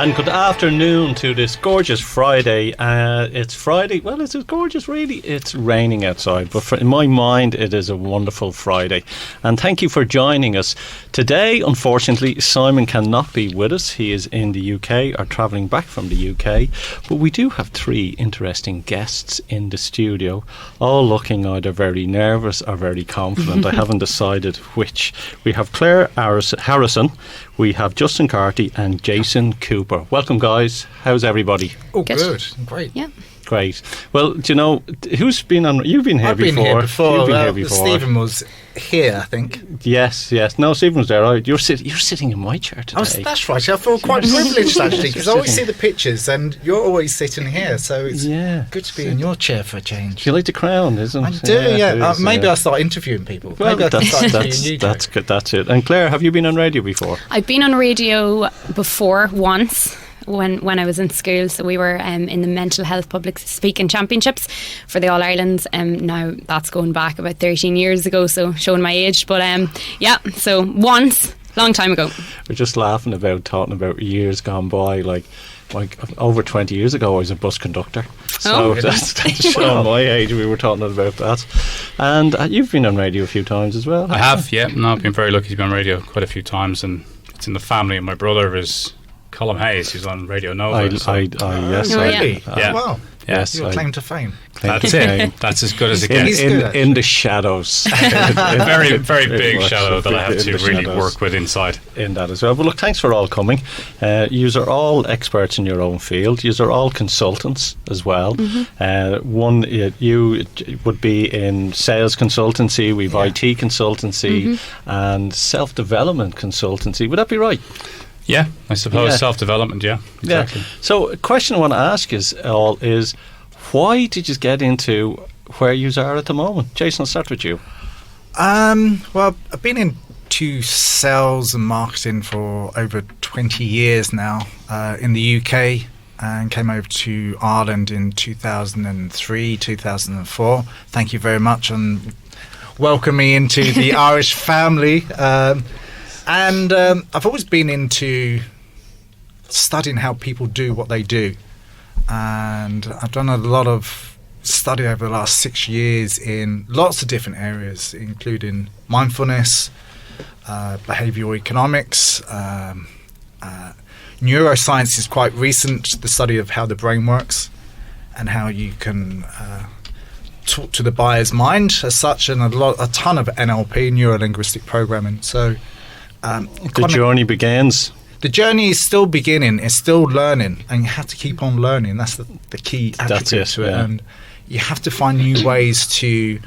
And good afternoon to this gorgeous Friday. It's Friday. Well, is it gorgeous? Really, it's raining outside, but in my mind, it is a wonderful Friday. And thank you for joining us today. Unfortunately, Simon cannot be with us. He is in the UK or travelling back from the UK. But we do have three interesting guests in the studio, all looking either very nervous or very confident. I haven't decided which. We have Claire Harrison, we have Justin Carty and Jason Cooper. Welcome, guys. How's everybody? Oh, good. Great. Yeah. Great. Well, do you know, who's been on? You've been here before. I've been here before. You've been here before. Stephen was here, I think. Yes. No, Stephen was there. Right. You're sitting in my chair today. That's right. I feel quite privileged, actually, because I always see the pictures and you're always sitting here, so it's good to be in your chair for a change. You like the crown, isn't I it? do, yeah. Maybe I'll start interviewing people. Well, maybe I'll start interviewing you. That's good. That's it. And Claire, have you been on radio before? I've been on radio before once. When I was in school, so we were in the mental health public speaking championships for the All Irelands. Now that's going back about 13 years ago, so showing my age. But so once, long time ago. We're just talking about years gone by, like over 20 years ago I was a bus conductor, so that's showing my age. We were talking about that. And you've been on radio a few times as well. I have, yeah. No, I've been very lucky to be on radio quite a few times, and it's in the family. And my brother is Colm Hayes, who's on Radio Nova. Really? Wow. Yes. Your claim to fame. That's it. That's as good as it gets. In the shadows. A very, very big shadow that I have to really work with inside. In that as well. But look, thanks for all coming. You are all experts in your own field. You are all consultants as well. One, you would be in sales consultancy, we've IT consultancy, and self-development consultancy. Would that be right? Yeah, I suppose self-development, exactly. So a question I want to ask is why did you get into where you are at the moment? Jason, I'll start with you. Well, I've been into sales and marketing for over 20 years now in the UK, and came over to Ireland in 2003, 2004. Thank you very much and welcome me into the Irish family. And I've always been into studying how people do what they do. And I've done a lot of study over the last 6 years in lots of different areas, including mindfulness, behavioural economics. Neuroscience is quite recent, the study of how the brain works and how you can talk to the buyer's mind as such, and a ton of NLP, neuro-linguistic programming. So the journey begins. The journey is still beginning. It's still learning, and you have to keep on learning. That's the key attribute to it. And you have to find new ways to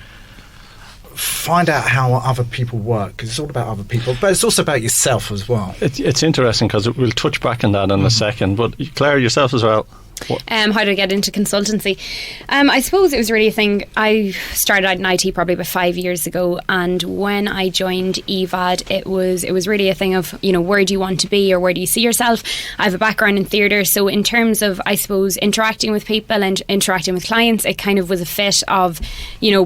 find out how other people work, because it's all about other people, but it's also about yourself as well. It's interesting because we'll touch back on that in a second. But Claire, yourself as well. How did I get into consultancy? I suppose it was really a thing. I started out in IT probably about 5 years ago, and when I joined Evad, it was really a thing of, where do you want to be or where do you see yourself? I have a background in theatre, so in terms of, I suppose, interacting with people and interacting with clients, it kind of was a fit of,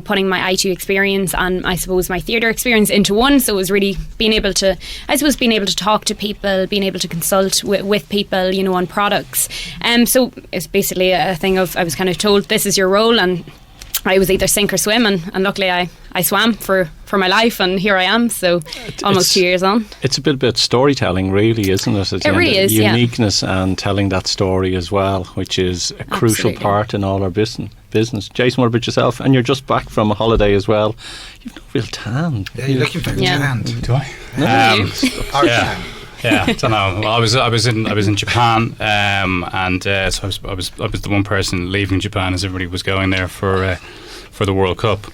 putting my IT experience and I suppose my theatre experience into one. So it was really being able to talk to people, being able to consult with people, on products. So it's basically a thing of, I was kind of told this is your role, and I was either sink or swim, and luckily I swam for my life, and here I am, so almost 2 years on. It's a bit about storytelling, really, isn't it? It really is, uniqueness and telling that story as well, which is a crucial part in all our business. Jason, what about yourself? And you're just back from a holiday as well. You've no real tan. Yeah, you're looking very tanned. Do I? No. Yeah, I don't know. Well, I was in Japan, and so I was the one person leaving Japan as everybody was going there for the World Cup.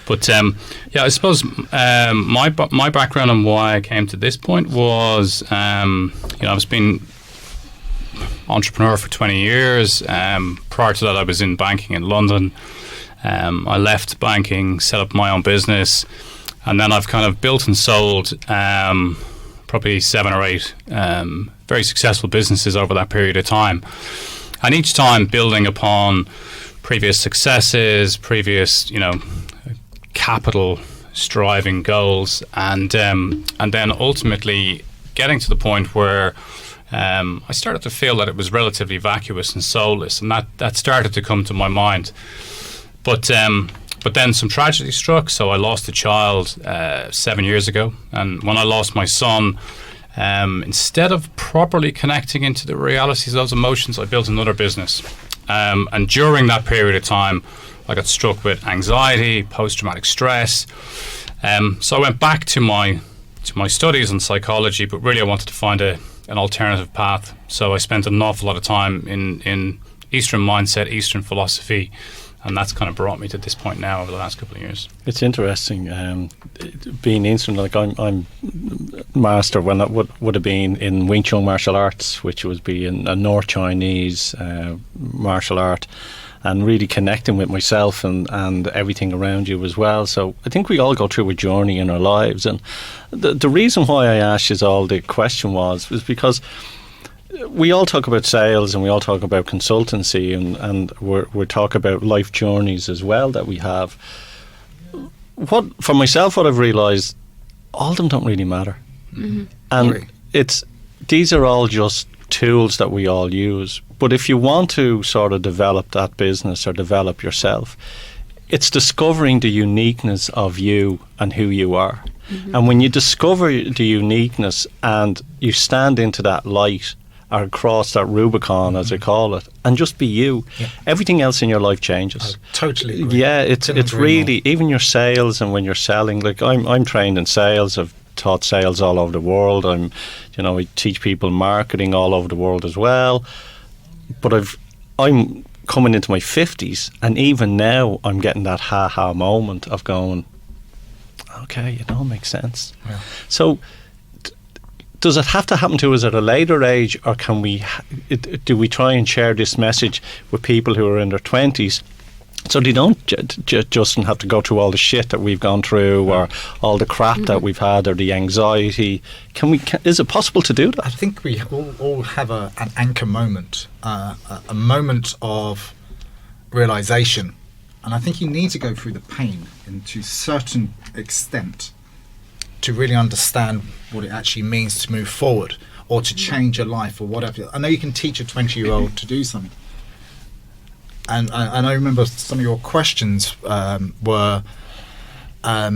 But I suppose my background and why I came to this point was I've been entrepreneur for 20 years. Prior to that, I was in banking in London. I left banking, set up my own business, and then I've kind of built and sold probably 7 or 8 very successful businesses over that period of time, and each time building upon previous successes, previous capital striving goals, and then ultimately getting to the point where I started to feel that it was relatively vacuous and soulless, and that started to come to my mind. But then some tragedy struck, so I lost a child 7 years ago, and when I lost my son, instead of properly connecting into the realities of those emotions, I built another business. And during that period of time, I got struck with anxiety, post-traumatic stress. So I went back to my studies in psychology, but really I wanted to find an alternative path. So I spent an awful lot of time in Eastern mindset, Eastern philosophy, and that's kind of brought me to this point now over the last couple of years. It's interesting, being Eastern, like I'm master when that would have been in Wing Chun martial arts, which would be in a North Chinese martial art, and really connecting with myself and everything around you as well. So I think we all go through a journey in our lives, and the reason why I asked you all the question was because we all talk about sales and we all talk about consultancy, and we're talking about life journeys as well that we have. For myself, what I've realised, all of them don't really matter. Mm-hmm. And these are all just tools that we all use. But if you want to sort of develop that business or develop yourself, it's discovering the uniqueness of you and who you are. Mm-hmm. And when you discover the uniqueness and you stand into that light or cross that Rubicon, as I call it, and just be you, everything else in your life changes. I totally agree. Yeah, it's really, even your sales and when you're selling, like I'm trained in sales. I've taught sales all over the world. I teach people marketing all over the world as well. But I'm coming into my 50s, and even now I'm getting that ha-ha moment of going, okay, it all makes sense. Yeah. So does it have to happen to us at a later age, or do we try and share this message with people who are in their 20s so they don't just have to go through all the shit that we've gone through, or all the crap that we've had, or the anxiety? Is it possible to do that? I think we all have an anchor moment, a moment of realization, and I think you need to go through the pain and to a certain extent to really understand what it actually means to move forward or to change your life or whatever. I know you can teach a 20-year-old to do something. And I remember some of your questions were, how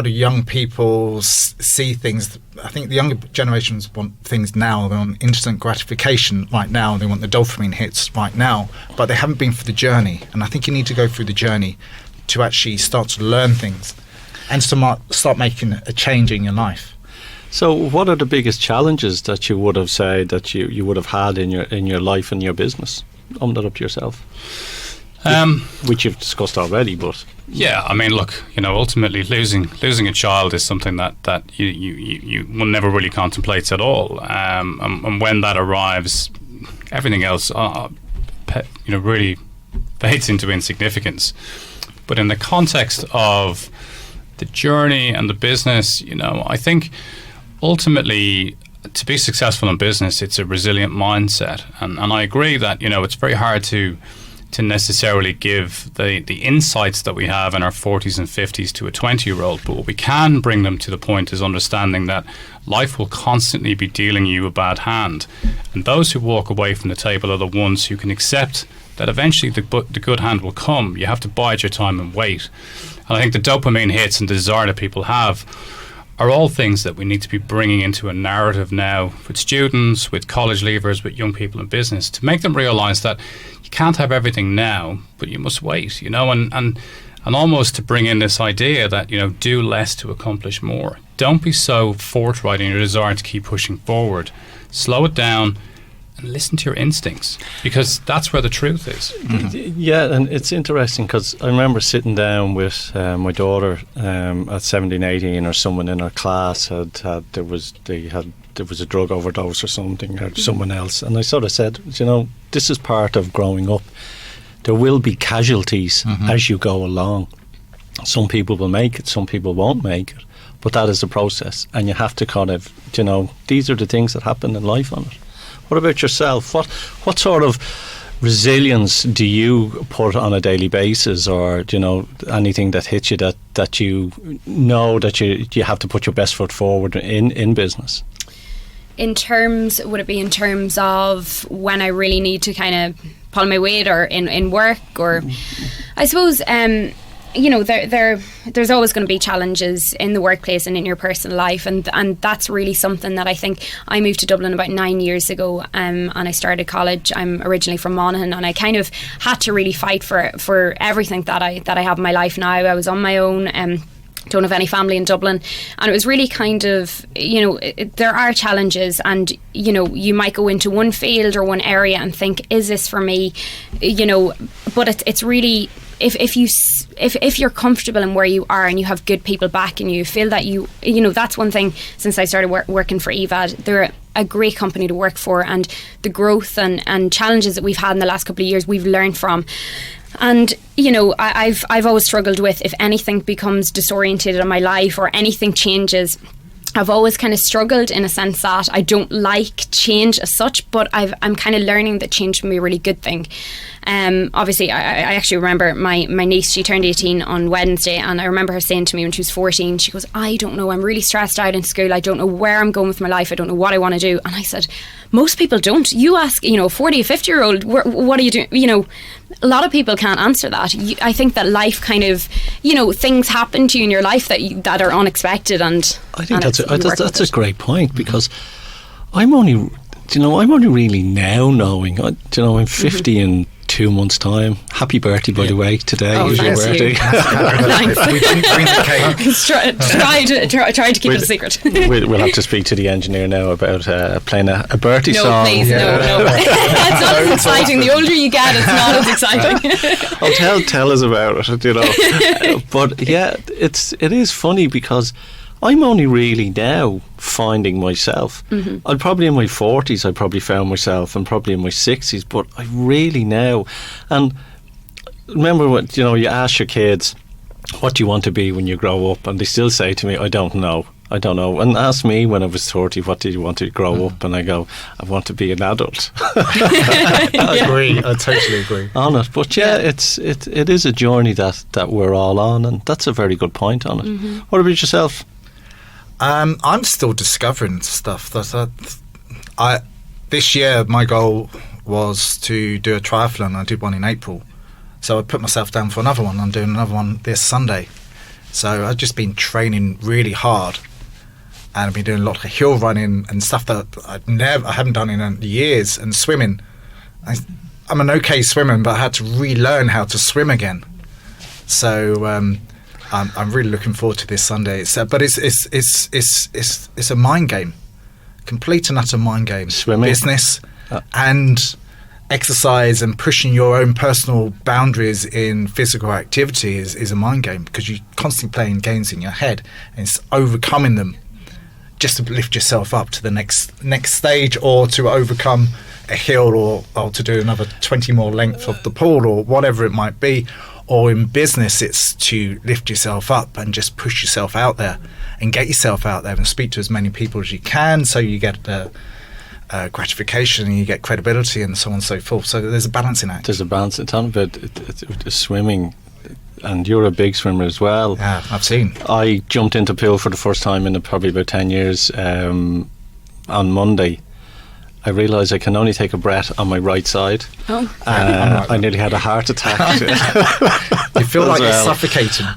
do young people see things? I think the younger generations want things now. They want instant gratification right now. They want the dopamine hits right now, but they haven't been through the journey. And I think you need to go through the journey to actually start to learn things and start making a change in your life. So what are the biggest challenges that you would have said that you would have had in your life and your business? Open that up to yourself. Which you've discussed already, but yeah, I mean, look, ultimately losing a child is something that you will never really contemplate at all. And when that arrives, everything else, really fades into insignificance. But in the context of the journey and the business, I think ultimately to be successful in business, it's a resilient mindset. And I agree that, it's very hard to necessarily give the insights that we have in our 40s and 50s to a 20-year-old. But what we can bring them to the point is understanding that life will constantly be dealing you a bad hand. And those who walk away from the table are the ones who can accept that eventually the good hand will come. You have to bide your time and wait. And I think the dopamine hits and desire that people have are all things that we need to be bringing into a narrative now with students, with college leavers, with young people in business, to make them realise that you can't have everything now, but you must wait, and almost to bring in this idea that, do less to accomplish more. Don't be so forthright in your desire to keep pushing forward. Slow it down and listen to your instincts, because that's where the truth is. Mm-hmm. Yeah, and it's interesting because I remember sitting down with my daughter at 17, 18, or someone in her class there was a drug overdose or something, or someone else, and I sort of said, this is part of growing up. There will be casualties as you go along. Some people will make it, some people won't make it, but that is the process, and you have to kind of, these are the things that happen in life on it. What about yourself? What sort of resilience do you put on a daily basis, or anything that hits you that you know that you have to put your best foot forward in business? would it be in terms of when I really need to kind of pull my weight, or in work, or I suppose there's always going to be challenges in the workplace and in your personal life, and that's really something that I think. I moved to Dublin about 9 years ago, and I started college. I'm originally from Monaghan, and I kind of had to really fight for everything that I have in my life now. I was on my own. Don't have any family in Dublin, and it was really kind of, there are challenges, and you might go into one field or one area and think, is this for me, but it's really, if you're comfortable in where you are and you have good people backing you, feel that that's one thing. Since I started working for Evad, they're a great company to work for, and the growth and challenges that we've had in the last couple of years, we've learned from. And I've always struggled with, if anything becomes disorientated in my life or anything changes, I've always kind of struggled in a sense that I don't like change as such, but I'm kind of learning that change can be a really good thing. Obviously, I actually remember my niece, she turned 18 on Wednesday, and I remember her saying to me when she was 14, she goes, I don't know, I'm really stressed out in school, I don't know where I'm going with my life, I don't know what I want to do. And I said, most people don't. You ask, 40 or 50 year old, what are you doing? A lot of people can't answer that. I think that life kind of, things happen to you in your life that are unexpected, and I think that's a great point, because I'm only really now knowing, I'm 50 in 2 months' time. Happy birthday, by the way, today is your birthday. We didn't bring the cake. Try to keep it a secret. We'll have to speak to the engineer now about playing a birthday song. No, please, no. It's not as exciting. The older you get, it's not as exciting. Tell us about it, But yeah, it is funny, because I'm only really now finding myself. I'm probably in my 40s, I probably found myself, and probably in my 60s, but I really now. And remember when, you ask your kids, what do you want to be when you grow up? And they still say to me, I don't know. And ask me when I was 30, what did you want to grow up? And I go, I want to be an adult. I agree. I totally agree on it. But it is a journey that we're all on, and that's a very good point on it. What about yourself? I'm still discovering stuff. This year, my goal was to do a triathlon. I did one in April, so I put myself down for another one. I'm doing another one this Sunday. So I've just been training really hard, and I've been doing a lot of hill running and stuff that I haven't done in years, and swimming. I'm an okay swimmer, but I had to relearn how to swim again. So I'm really looking forward to this Sunday. But it's a mind game, complete and utter mind game. Swimming, business, and exercise, and pushing your own personal boundaries in physical activity is a mind game, because you're constantly playing games in your head, and it's overcoming them just to lift yourself up to the next stage, or to overcome a hill, or to do another 20 more length of the pool, or whatever it might be. Or in business, it's to lift yourself up and just push yourself out there and get yourself out there and speak to as many people as you can, so you get gratification and you get credibility and so on and so forth. So there's a balancing act. There's a balancing act. But swimming, and you're a big swimmer as well. Yeah, I've seen. I jumped into pool for the first time in probably about 10 years on Monday. I realised I can only take a breath on my right side. I nearly had a heart attack. You feel like you're suffocating.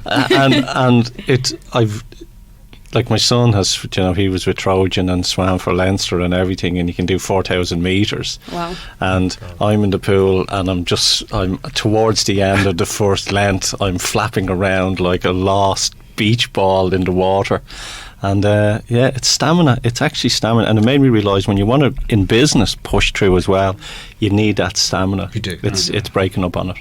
Like my son has, he was with Trojan and swam for Leinster and everything, and he can do 4,000 metres. Wow. And I'm in the pool, and I'm towards the end of the first length, I'm flapping around like a lost beach ball in the water. And it's stamina. It's actually stamina. And it made me realise, when you want to, in business, push through as well, you need that stamina. You do. It's breaking up on it.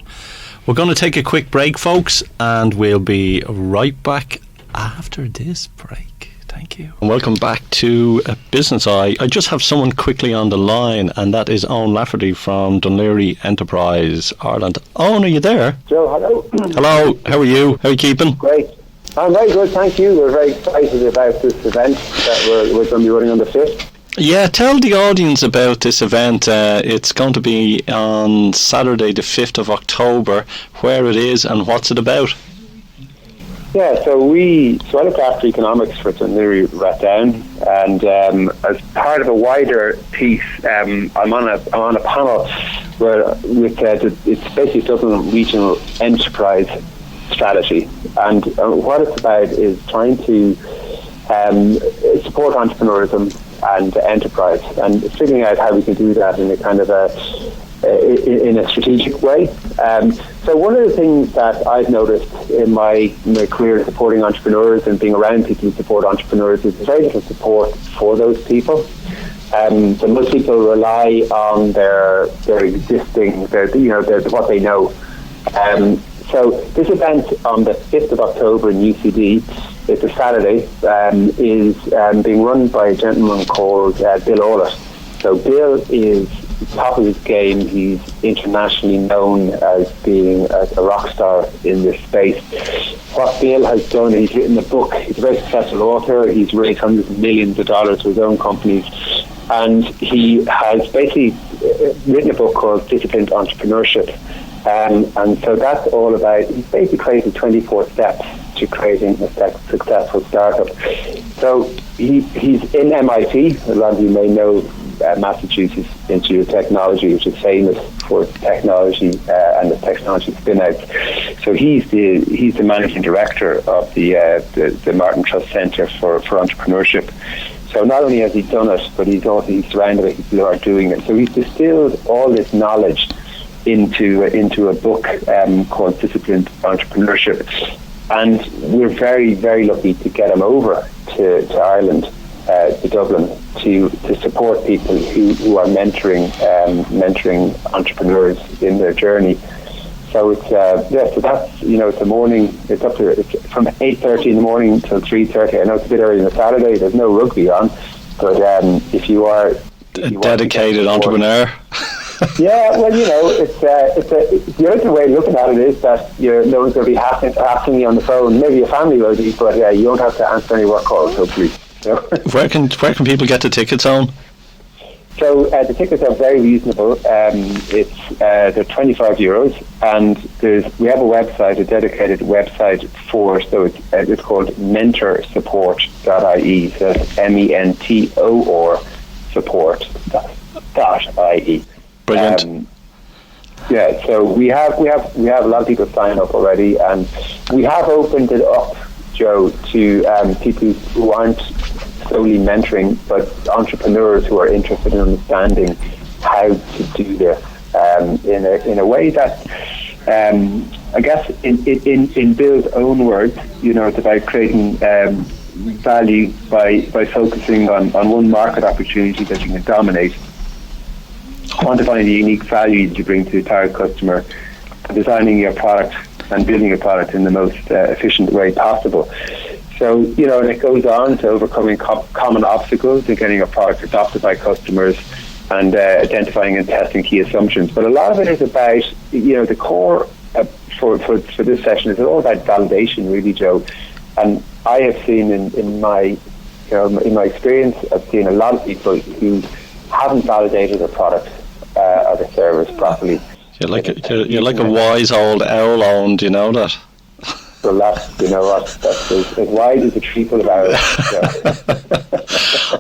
We're going to take a quick break, folks, and we'll be right back after this break. Thank you. And welcome back to Business Eye. I just have someone quickly on the line, and that is Owen Lafferty from Dunleary Enterprise, Ireland. Owen, are you there? Joe, hello. Hello. How are you? How are you keeping? Great. I'm very good, thank you. We're very excited about this event that we're going to be running on the 5th. Yeah, tell the audience about this event. It's going to be on Saturday the 5th of October, where it is and what's it about. Yeah, so I look after economics for St. Mary Rathdown, and as part of a wider piece, I'm on a panel where it's basically Dublin Regional Enterprise Strategy, and what it's about is trying to support entrepreneurism and enterprise, and figuring out how we can do that in a kind of in a strategic way. So one of the things that I've noticed in my career supporting entrepreneurs and being around people who support entrepreneurs is very little support for those people. So most people rely on their existing, what they know. So this event on the 5th of October in UCD, it's a Saturday, is being run by a gentleman called Bill Orlett. So Bill is top of his game. He's internationally known as being a rock star in this space. What Bill has done, he's written a book. He's a very successful author. He's raised hundreds of millions of dollars for his own companies. And he has basically written a book called Disciplined Entrepreneurship. And so that's all about, he's basically created 24 steps to creating a successful startup. So he's in MIT. A lot of you may know Massachusetts Institute of Technology, which is famous for technology and the technology spin-outs. So he's the managing director of the Martin Trust Centre for Entrepreneurship. So not only has he done it, but he's surrounded by people who are doing it. So he's distilled all this knowledge into a book called Disciplined Entrepreneurship, and we're very, very lucky to get him over to Ireland, to Dublin, to support people who are mentoring entrepreneurs in their journey. So it's so that's it's a morning. It's from 8:30 in the morning till 3:30. I know it's a bit early on a Saturday. There's no rugby on, but if you are a dedicated entrepreneur. Yeah, well, it's the other way of looking at it is that no one's going to be asking you on the phone. Maybe your family will be, but you don't have to answer any work calls, hopefully. Where can people get the tickets on? So the tickets are very reasonable. They're €25, and we have a website, a dedicated website for. So it's called mentorsupport.ie. So that's MENTOR support.ie. Brilliant. So we have a lot of people sign up already, and we have opened it up, Joe, to people who aren't solely mentoring, but entrepreneurs who are interested in understanding how to do this in a way that, I guess, in Bill's own words, it's about creating value by focusing on one market opportunity that you can dominate, quantifying the unique value that you bring to the entire customer, designing your product and building your product in the most efficient way possible. So, and it goes on to overcoming common obstacles and getting your product adopted by customers and identifying and testing key assumptions. But a lot of it is about, the core for this session is all about validation, really, Joe. And I have seen in my experience, I've seen a lot of people who haven't validated their product or their service properly. You're like a wise old owl, Owen. Do you know that? So that's that's as wide as a tree full of arrows.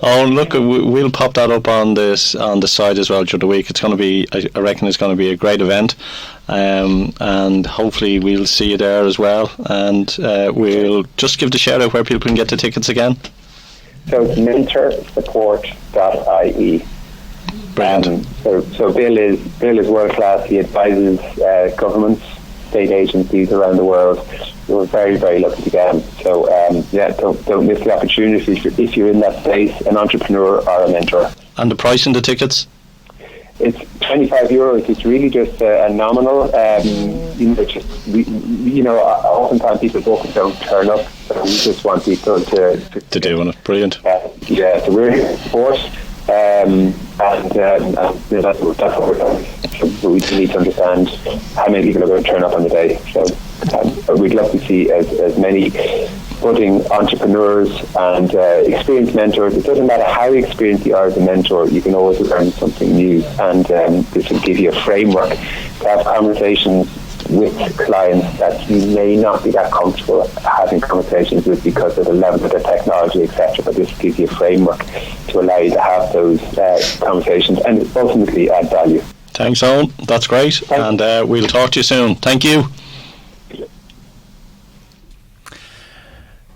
Oh, look, we'll pop that up on the site as well during the week. It's going to be, I reckon, it's going to be a great event, and hopefully we'll see you there as well. And we'll just give the shout out where people can get the tickets again. So it's mentorsupport.ie. Brilliant. So Bill is world class. He advises governments, state agencies around the world. We're very, very lucky to get him. So don't miss the opportunity if you're in that space, an entrepreneur or a mentor. And the price in the tickets? It's €25. It's really just a nominal. Oftentimes people book and don't turn up. So we just want people to do it. Brilliant. So we're here to support. That's what we're doing. So we need to understand how many people are going to turn up on the day. So we'd love to see as many budding entrepreneurs and experienced mentors. It doesn't matter how experienced you are as a mentor, you can always learn something new, and this will give you a framework to have conversations with clients that you may not be that comfortable having conversations with because of the level of the technology, etc. But this gives you a framework to allow you to have those conversations and ultimately add value. Thanks, Owen. That's great. Thanks. And we'll talk to you soon. Thank you.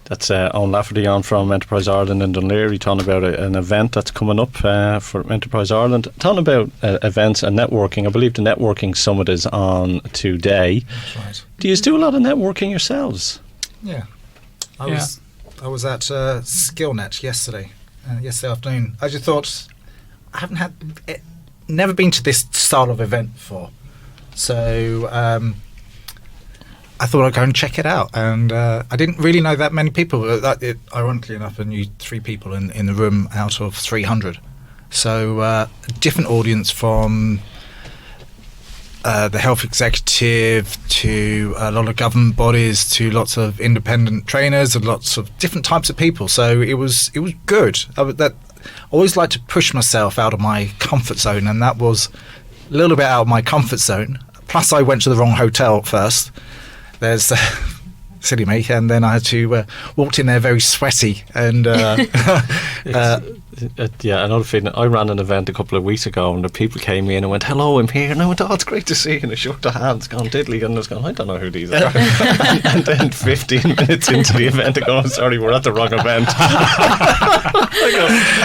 That's Owen Lafferty on from Enterprise Ireland in Dunleary, talking about an event that's coming up for Enterprise Ireland. Talking about events and networking. I believe the networking summit is on today. That's right. Do you do a lot of networking yourselves? Yeah. I was at SkillNet yesterday afternoon. I just thought, I haven't never been to this style of event before. So I thought I'd go and check it out, and I didn't really know that many people. Ironically enough, I knew 3 people in the room out of 300. So a different audience, from the health executive to a lot of government bodies to lots of independent trainers and lots of different types of people. So it was good. I always like to push myself out of my comfort zone, and that was a little bit out of my comfort zone. Plus, I went to the wrong hotel first. There's silly me, and then I had to walked in there very sweaty and another feeling. I ran an event a couple of weeks ago, and the people came in and went, "Hello, I'm here," and I went, "Oh, it's great to see you," and I shook their hands, gone diddly, and I was going, "I don't know who these are." and then 15 minutes into the event, I go, "I'm sorry, we're at the wrong event." I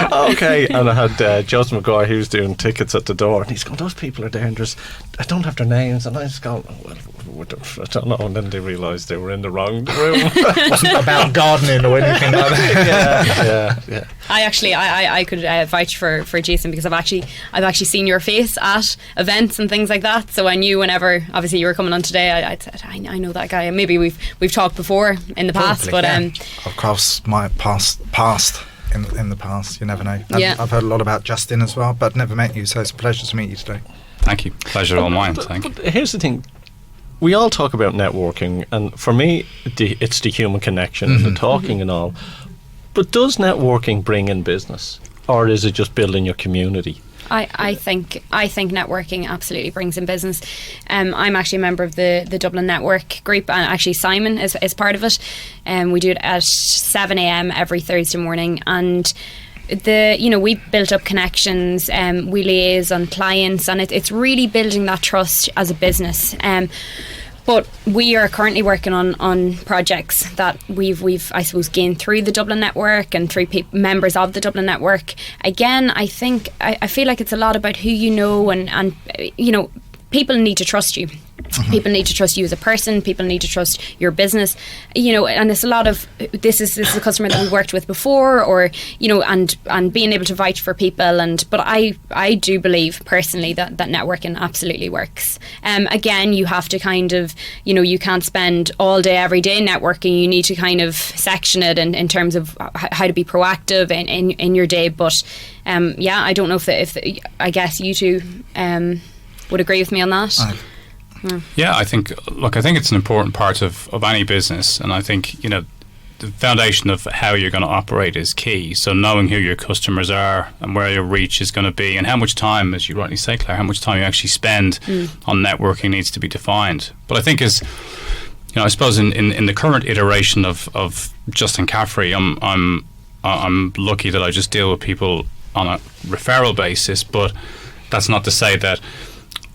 go, "Okay," and I had Justin McGuire, who's doing tickets at the door, and he's going, "Those people are there, and I don't have their names," and I just go, "Oh, well, I don't know," and then they realised they were in the wrong room. It wasn't about gardening or anything like that. Yeah. I could vouch for Jason, because I've actually seen your face at events and things like that. So I knew whenever, obviously, you were coming on today, I said, I know that guy. Maybe we've talked before in the past, Probably, but of course, my past in the past, you never know. I've heard a lot about Justin as well, but never met you, so it's a pleasure to meet you today. Thank you. Pleasure all mine. Thank you. But here's the thing. We all talk about networking, and for me, it's the human connection, the talking and all. But does networking bring in business, or is it just building your community? I think networking absolutely brings in business. I'm actually a member of the Dublin Network group, and actually Simon is part of it. We do it at 7 a.m. every Thursday morning, and we built up connections, we liaise on clients, and it's really building that trust as a business. But we are currently working on projects that we've I suppose gained through the Dublin Network and through members of the Dublin Network. Again, I think I feel like it's a lot about who you know, and people need to trust you. People need to trust you as a person. People need to trust your business, and there's a lot of this is a customer that we worked with before, or and being able to vouch for people. But I do believe personally that networking absolutely works. Again, you have to kind of you can't spend all day every day networking. You need to kind of section it in terms of how to be proactive in your day. But I don't know if I guess you two would agree with me on that. Yeah, I think it's an important part of any business, and I think the foundation of how you're going to operate is key. So knowing who your customers are and where your reach is going to be, and how much time, as you rightly say, Claire, how much time you actually spend on networking needs to be defined. But I think I suppose in the current iteration of Justin Caffrey, I'm lucky that I just deal with people on a referral basis, but that's not to say that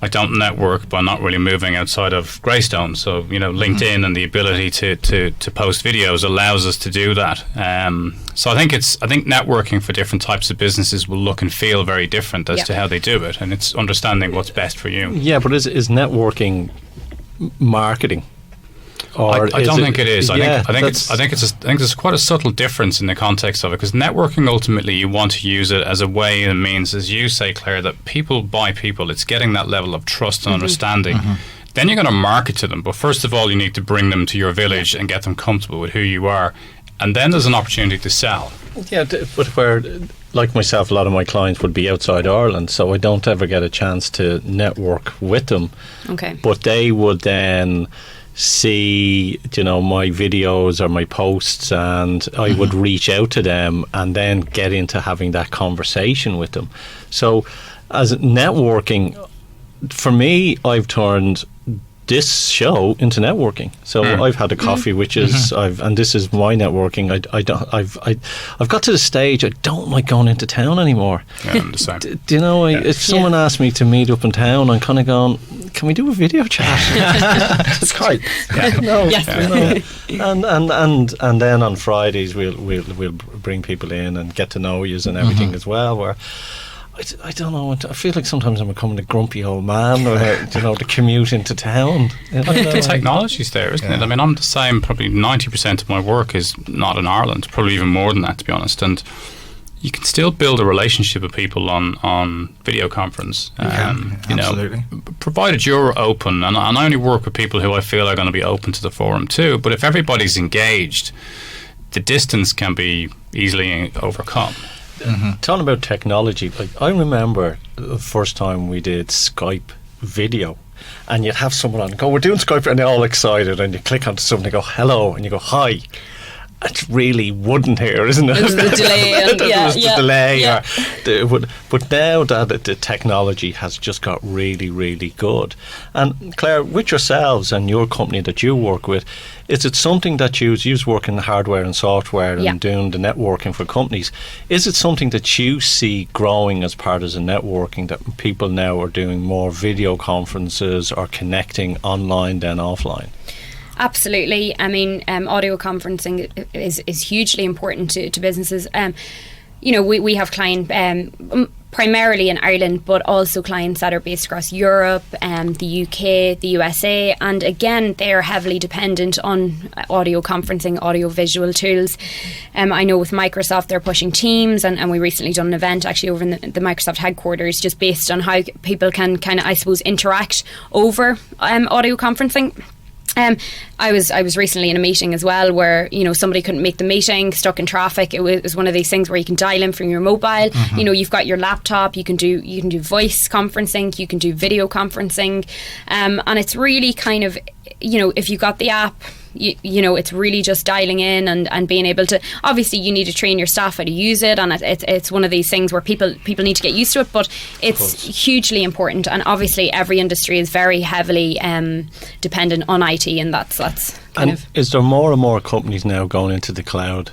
I don't network by not really moving outside of Greystone. So, LinkedIn and the ability to post videos allows us to do that. So I think networking for different types of businesses will look and feel very different as to how they do it, and it's understanding what's best for you. Yeah, but is networking marketing? I don't think it is. I think there's quite a subtle difference in the context of it, because networking, ultimately you want to use it as a way and means, as you say, Claire, that people buy people. It's getting that level of trust and understanding. Then you're going to market to them, but first of all you need to bring them to your village and get them comfortable with who you are, and then there's an opportunity to sell. Yeah, but where, like myself, a lot of my clients would be outside Ireland, so I don't ever get a chance to network with them. Okay. But they would then see my videos or my posts, and I would reach out to them and then get into having that conversation with them. So as networking, for me, I've turned this show into networking. So I've had a coffee, which is and this is my networking. I've got to the stage I don't like going into town anymore. Yeah, I'm the same. Do you know? If someone asked me to meet up in town, I'm kind of going, can we do a video chat? It's quite. And then on Fridays we'll bring people in and get to know you and everything as well. Where I don't know. I feel like sometimes I'm becoming a grumpy old man, or the commute into town. I think the technology's there, isn't it? I mean, I'm the same. Probably 90% of my work is not in Ireland. Probably even more than that, to be honest. And you can still build a relationship with people on video conference. Absolutely. Provided you're open, and I only work with people who I feel are going to be open to the forum too. But if everybody's engaged, the distance can be easily overcome. Talking about technology, like I remember the first time we did Skype video, and you'd have someone on and go, we're doing Skype, and they're all excited, and you click onto something and go, hello, and you go, hi. It's really wooden here, isn't it? There's the delay. But now that the technology has just got really, really good. And Claire, with yourselves and your company that you work with, is it something that you work in hardware and software and doing the networking for companies? Is it something that you see growing as part of the networking, that people now are doing more video conferences or connecting online than offline? Absolutely. I mean, audio conferencing is hugely important to businesses. We have clients primarily in Ireland, but also clients that are based across Europe, the UK, the USA, and again, they are heavily dependent on audio conferencing, audio visual tools. I know with Microsoft, they're pushing Teams, and we recently done an event actually over in the Microsoft headquarters, just based on how people can kind of, I suppose, interact over audio conferencing. I was recently in a meeting as well where somebody couldn't make the meeting, stuck in traffic. It was one of these things where you can dial in from your mobile. You've got your laptop. You can do voice conferencing. You can do video conferencing, and it's really kind of if you got the app. It's really just dialing in and being able to. Obviously, you need to train your staff how to use it, and it's one of these things where people need to get used to it. But it's hugely important, and obviously, every industry is very heavily dependent on IT, and that's kind of. Is there more and more companies now going into the cloud?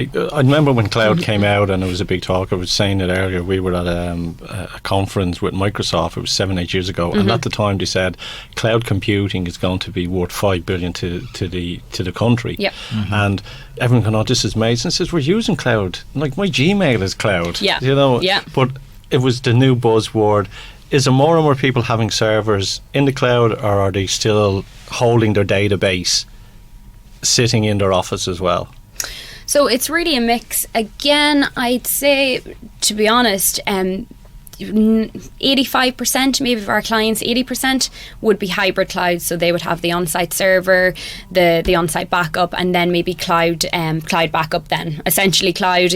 I remember when cloud came out and it was a big talk. I was saying it earlier. We were at a conference with Microsoft. It was 7-8 years ago, and at the time they said cloud computing is going to be worth $5 billion to the country. Yep. And everyone going, "Oh, this is amazing." It says we're using cloud. Like my Gmail is cloud. Yeah. Yeah. But it was the new buzzword. Is there more and more people having servers in the cloud, or are they still holding their database sitting in their office as well? So it's really a mix. Again, I'd say, to be honest, 85% maybe of our clients, 80% would be hybrid cloud. So they would have the on-site server, the on-site backup, and then maybe cloud backup. Then essentially cloud.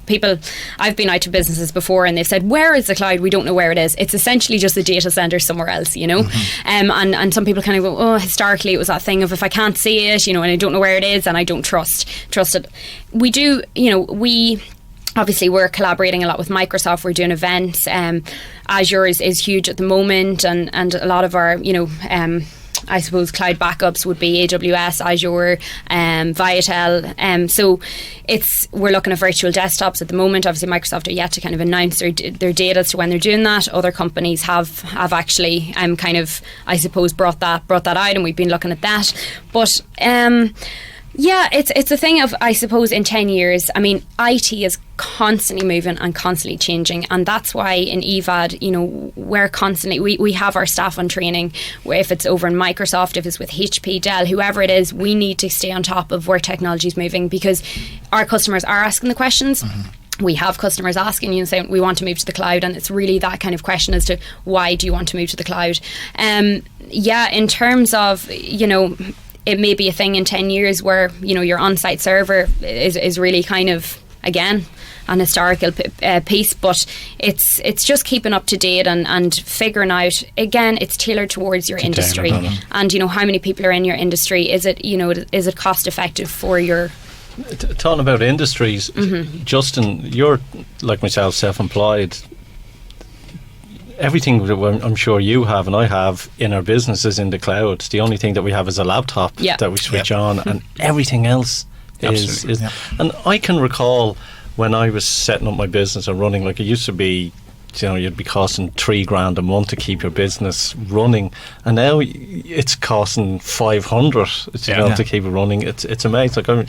People. I've been out to businesses before, and they've said, "Where is the cloud? We don't know where it is." It's essentially just a data center somewhere else. And some people kind of go, "Oh, historically it was that thing of if I can't see it, and I don't know where it is, and I don't trust it." We do. Obviously, we're collaborating a lot with Microsoft. We're doing events. Azure is huge at the moment, and a lot of our, I suppose, cloud backups would be AWS, Azure, Viatel. So we're looking at virtual desktops at the moment. Obviously, Microsoft are yet to kind of announce their date as to when they're doing that. Other companies have actually kind of, I suppose, brought that out, and we've been looking at that. But yeah, it's a thing of, I suppose, in 10 years, I mean, IT is constantly moving and constantly changing, and that's why in Evad, we're constantly, we have our staff on training. If it's over in Microsoft, if it's with HP, Dell, whoever it is, we need to stay on top of where technology is moving, because our customers are asking the questions. We have customers asking you and saying, we want to move to the cloud, and it's really that kind of question as to why do you want to move to the cloud. In terms of, it may be a thing in 10 years where, your on-site server is really kind of, again, an historical piece, but it's just keeping up to date and figuring out, again, it's tailored towards your industry. And, how many people are in your industry? Is it cost effective for your... Talking about industries, Justin, you're, like myself, self-employed. everything that I'm sure you have and I have in our business is in the cloud. The only thing that we have is a laptop that we switch on, and everything else is. And I can recall when I was setting up my business and running, like it used to be, you'd be costing $3,000 a month to keep your business running, and now it's costing $500 to keep it running. It's amazing. Like, I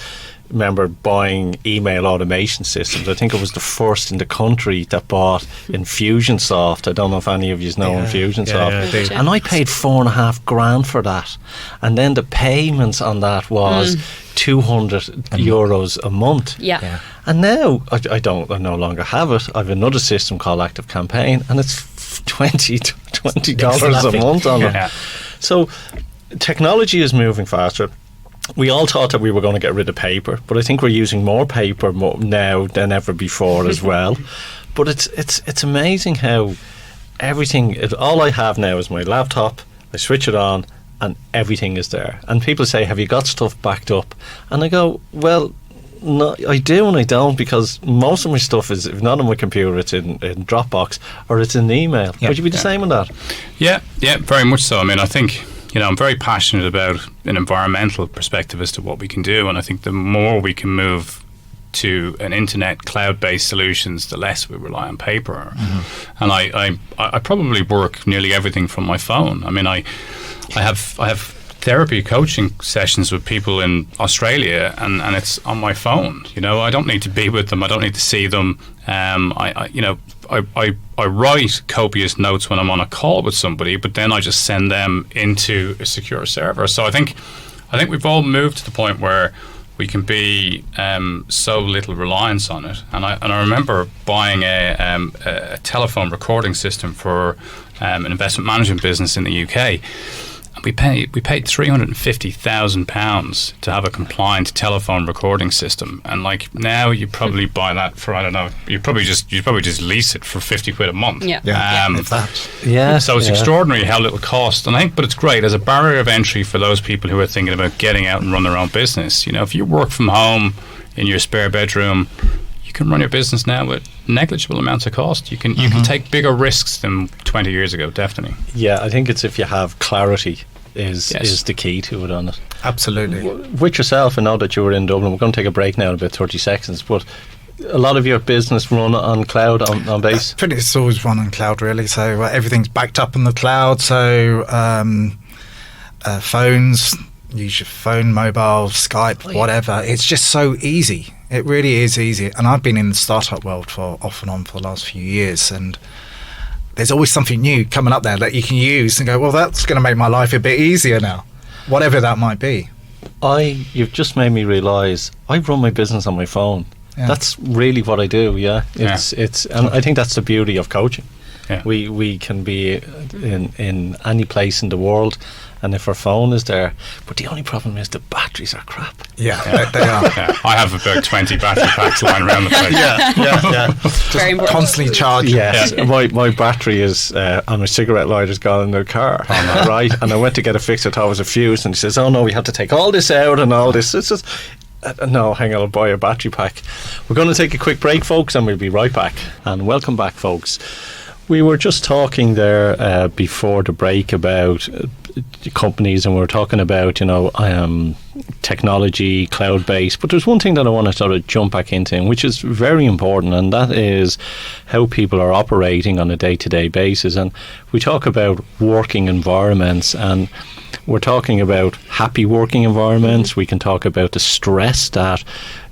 remember buying email automation systems. I think it was the first in the country that bought Infusionsoft. I don't know if any of you know Infusionsoft. And I paid $4,500 for that, and then the payments on that was €200 a month. And now I no longer have it. I have another system called Active Campaign, and it's $20 a month on it. So technology is moving faster. We all thought that we were going to get rid of paper, but I think we're using more paper now than ever before as well. But it's amazing how everything. All I have now is my laptop. I switch it on, and everything is there. And people say, "Have you got stuff backed up?" And I go, "Well, no, I do and I don't, because most of my stuff is, if not on my computer, it's in Dropbox or it's in email." Would you be the same on that? Yeah, very much so. I mean, I think, I'm very passionate about an environmental perspective as to what we can do, and I think the more we can move to an internet cloud-based solutions, the less we rely on paper. And I probably work nearly everything from my phone. I mean, I have therapy coaching sessions with people in Australia, and it's on my phone. I don't need to be with them. I don't need to see them. I write copious notes when I'm on a call with somebody, but then I just send them into a secure server. So I think we've all moved to the point where we can be so little reliance on it. And I remember buying a telephone recording system for an investment management business in the UK. We paid £350,000 to have a compliant telephone recording system, and like now you probably buy that for, I don't know, you probably just lease it for £50 a month. So it's extraordinary how little cost, and I think, but it's great as a barrier of entry for those people who are thinking about getting out and run their own business. If you work from home in your spare bedroom, you can run your business now with negligible amounts of cost. You can take bigger risks than 20 years ago, definitely. Yeah, I think it's if you have clarity is the key to it on it. Absolutely. With yourself, I know that you were in Dublin. We're going to take a break now in about 30 seconds, but a lot of your business run on cloud, on base? Pretty, it's always run on cloud, really. So everything's backed up in the cloud. So phones, use your phone, mobile, Skype, whatever. It's just so easy. It really is easy. And I've been in the startup world for off and on for the last few years, and there's always something new coming up there that you can use and go, well, that's going to make my life a bit easier now, whatever that might be. You've just made me realise I run my business on my phone. That's really what I do. It's and I think that's the beauty of coaching. We can be in any place in the world, and if our phone is there, but the only problem is the batteries are crap. They are. I have about 20 battery packs lying around the place. Very important. Constantly charging. My battery is on my cigarette lighter's gone in the car, right? And I went to get it fixed. I thought it was a fuse, and he says, "Oh no, we have to take all this out and all this." It's just no, hang on, I'll buy a battery pack. We're going to take a quick break, folks, and we'll be right back. And welcome back, folks. We were just talking there before the break about companies, and we were talking about technology, cloud-based, but there's one thing that I want to sort of jump back into, which is very important, and that is how people are operating on a day-to-day basis. And we talk about working environments, and we're talking about happy working environments. We can talk about the stress that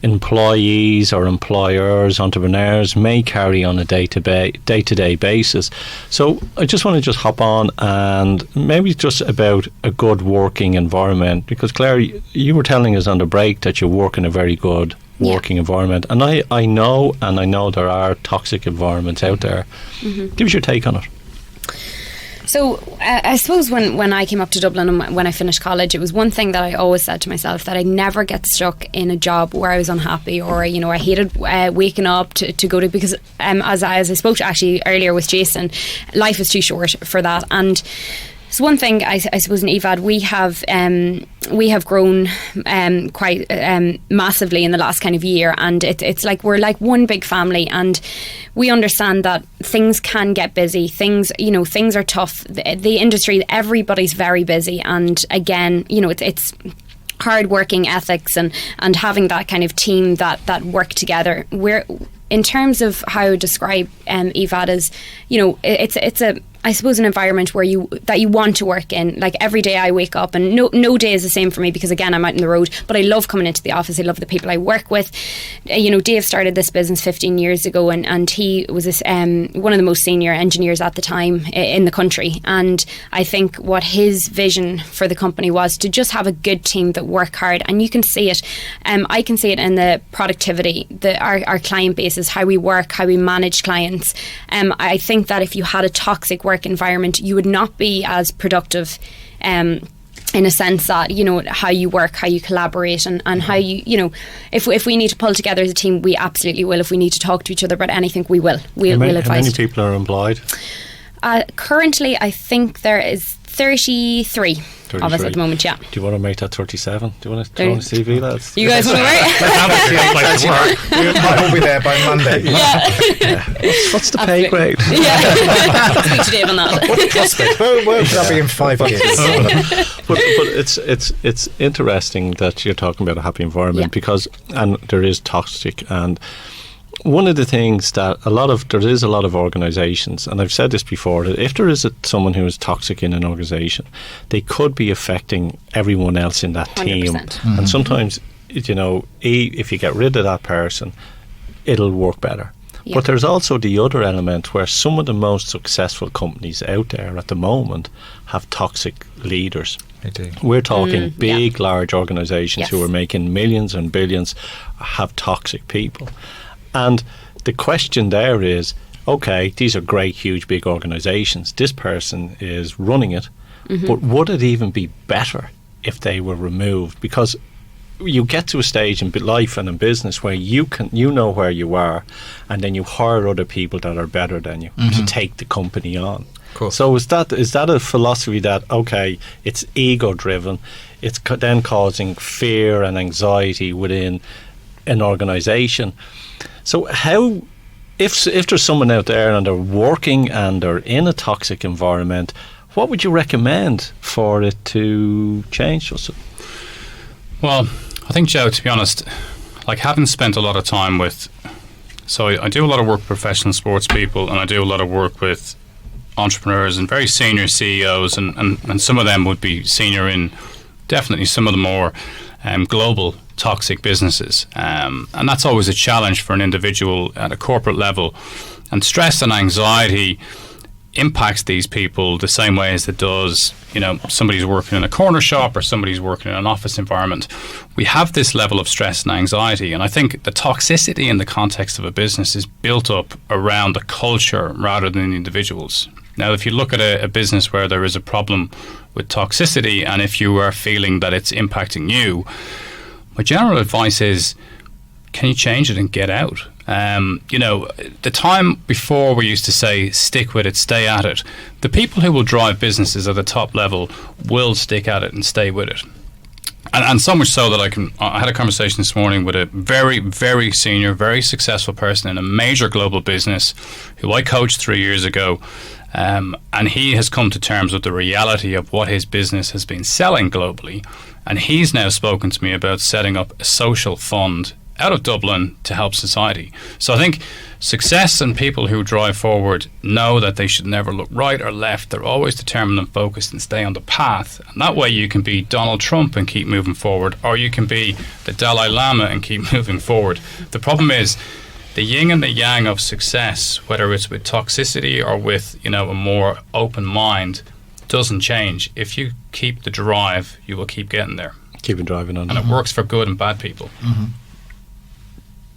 employees or employers, entrepreneurs may carry on a day-to-day basis. So I just want to hop on and maybe just about a good working environment, because Claire, you were telling us on the break that you work in a very good working environment, and I know there are toxic environments out there. Give us your take on it. So I suppose when I came up to Dublin and when I finished college, it was one thing that I always said to myself, that I'd never get stuck in a job where I was unhappy, or I hated waking up to go to, because as I spoke to actually earlier with Jason, life is too short for that. And So one thing I suppose in Evad we have grown quite massively in the last kind of year, and it's like we're like one big family, and we understand that things can get busy. Things are tough. The industry, everybody's very busy, and again, it's hard-working ethics and having that kind of team that work together. We're, in terms of how I would describe Evad, as it's a, I suppose, an environment where you want to work in. Like every day I wake up, and no day is the same for me, because again I'm out on the road, but I love coming into the office. I love the people I work with. Dave started this business 15 years ago, and he was one of the most senior engineers at the time in the country, and I think what his vision for the company was to just have a good team that work hard, and you can see it. I can see it in the productivity, our client bases, how we work, how we manage clients. I think that if you had a toxic work environment, you would not be as productive, in a sense that how you work, how you collaborate, and how if we need to pull together as a team, we absolutely will. If we need to talk to each other about anything, we'll advise. How many people are employed? Currently I think there is 33 of us at the moment. Yeah. Do you want to make that 37? Do you want to throw on a CV, lads? You guys want to work? I will be there by Monday. Yeah. What's the pay grade? Yeah. Speak to Dave on that. What prospect? Where will that be in 5 years? but it's interesting that you're talking about a happy environment, because there is toxic, and one of the things that there is a lot of organisations, and I've said this before, that if there is someone who is toxic in an organisation, they could be affecting everyone else in that 100%. Team. Mm-hmm. And sometimes, if you get rid of that person, it'll work better. Yeah. But there's also the other element where some of the most successful companies out there at the moment have toxic leaders. They do. We're talking big, large organisations who are making millions and billions have toxic people. And the question there is, okay, these are great, huge, big organisations. This person is running it, but would it even be better if they were removed? Because you get to a stage in life and in business where you know where you are, and then you hire other people that are better than you to take the company on. Cool. So is that a philosophy that, okay, it's ego driven, it's then causing fear and anxiety within an organisation? So how, if there's someone out there and they're working and they're in a toxic environment, what would you recommend for it to change, Justin? Well, I think, Joe, to be honest, like having spent a lot of time so I do a lot of work with professional sports people, and I do a lot of work with entrepreneurs and very senior CEOs, and some of them would be senior in definitely some of the more global toxic businesses, and that's always a challenge for an individual at a corporate level. And stress and anxiety impacts these people the same way as it does, somebody's working in a corner shop or somebody's working in an office environment. We have this level of stress and anxiety, and I think the toxicity in the context of a business is built up around the culture rather than the individuals. Now, if you look at a business where there is a problem with toxicity, and if you are feeling that it's impacting you, my general advice is, can you change it and get out? The time before we used to say, stick with it, stay at it. The people who will drive businesses at the top level will stick at it and stay with it. And so much so that I had a conversation this morning with a very, very senior, very successful person in a major global business who I coached 3 years ago. And he has come to terms with the reality of what his business has been selling globally. And he's now spoken to me about setting up a social fund out of Dublin to help society. So I think success and people who drive forward know that they should never look right or left. They're always determined and focused and stay on the path. And that way you can be Donald Trump and keep moving forward, or you can be the Dalai Lama and keep moving forward. The problem is the yin and the yang of success, whether it's with toxicity or with a more open mind, doesn't change. If you keep the drive, you will keep getting there. Keep driving on. And it works for good and bad people. Mm-hmm.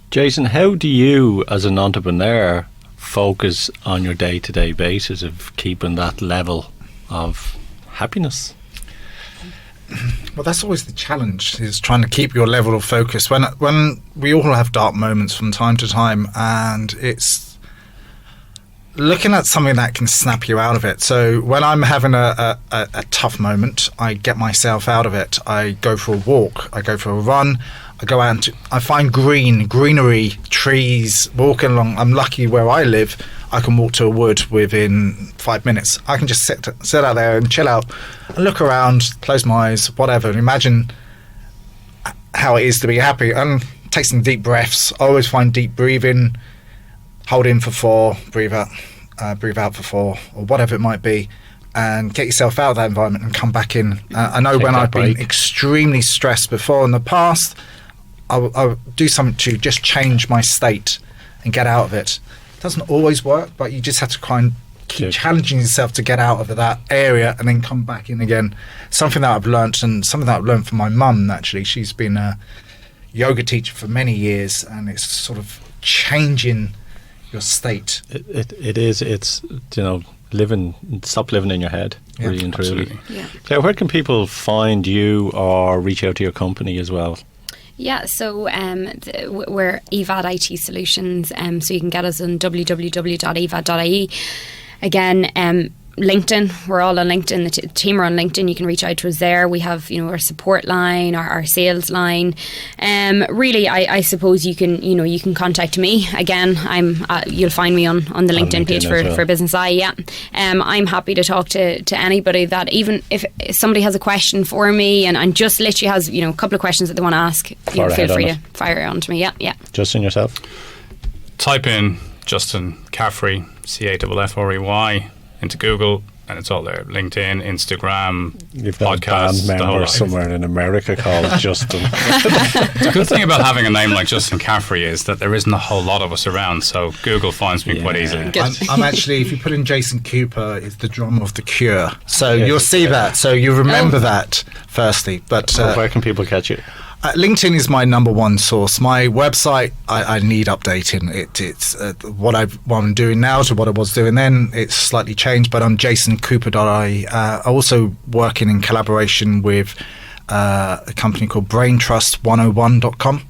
Jason, how do you, as an entrepreneur, focus on your day-to-day basis of keeping that level of happiness? Well, that's always the challenge, is trying to keep your level of focus. When we all have dark moments from time to time, and it's looking at something that can snap you out of it. So when I'm having a tough moment, I get myself out of it. I go for a walk. I go for a run. I go out and I find greenery, trees, walking along. I'm lucky where I live. I can walk to a wood within 5 minutes. I can just sit out there and chill out and look around, close my eyes, whatever, and imagine how it is to be happy. And take some deep breaths. I always find deep breathing, hold in for 4, breathe out for 4, or whatever it might be, and get yourself out of that environment and come back in. I know when I've been extremely stressed before in the past, I'll do something to just change my state and get out of it. It doesn't always work, but you just have to keep challenging yourself to get out of that area and then come back in again. Something that I've learnt, and something that I've learnt from my mum, actually. She's been a yoga teacher for many years, and it's sort of changing your state. It is. It's, stop living in your head, really and truly. Absolutely. Yeah. Claire, where can people find you or reach out to your company as well? Yeah, so we're Evad IT Solutions, so you can get us on www.evad.ie. Again, LinkedIn, we're all on LinkedIn, the team are on LinkedIn. You can reach out to us there. We have our support line, our sales line. Really, I suppose you can contact me. Again, you'll find me on the LinkedIn page for Business I. Yeah, I'm happy to talk to anybody that, even if somebody has a question for me and just literally has a couple of questions that they want to ask, feel free to fire it on to me. Yeah. Justin, yourself? Type in Justin Caffrey, Caffrey, into Google, and it's all there. LinkedIn, Instagram, You've got podcasts, a band member somewhere in America called Justin. The good thing about having a name like Justin Caffrey is that there isn't a whole lot of us around, so Google finds me quite easily. I'm actually, if you put in Jason Cooper, is the drummer of The Cure. So you'll see that. So you remember that, firstly. But where can people catch you? LinkedIn is my number one source. My website, I need updating. It's what I'm doing now to what I was doing then. It's slightly changed, but I'm jasoncooper.ie. Also working in collaboration with a company called braintrust101.com.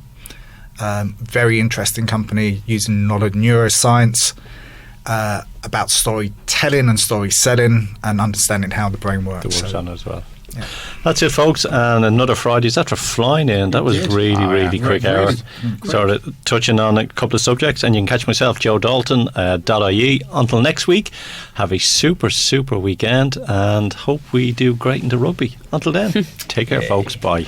Very interesting company using knowledge neuroscience about storytelling and story selling and understanding how the brain works. It works on as well. Yeah. That's it, folks, and another Friday. Is after flying in. That was really quick hour. Sort of touching on a couple of subjects, and you can catch myself, Joe Dalton, .ie. Until next week, have a super weekend, and hope we do great in the rugby. Until then, take care, folks. Bye.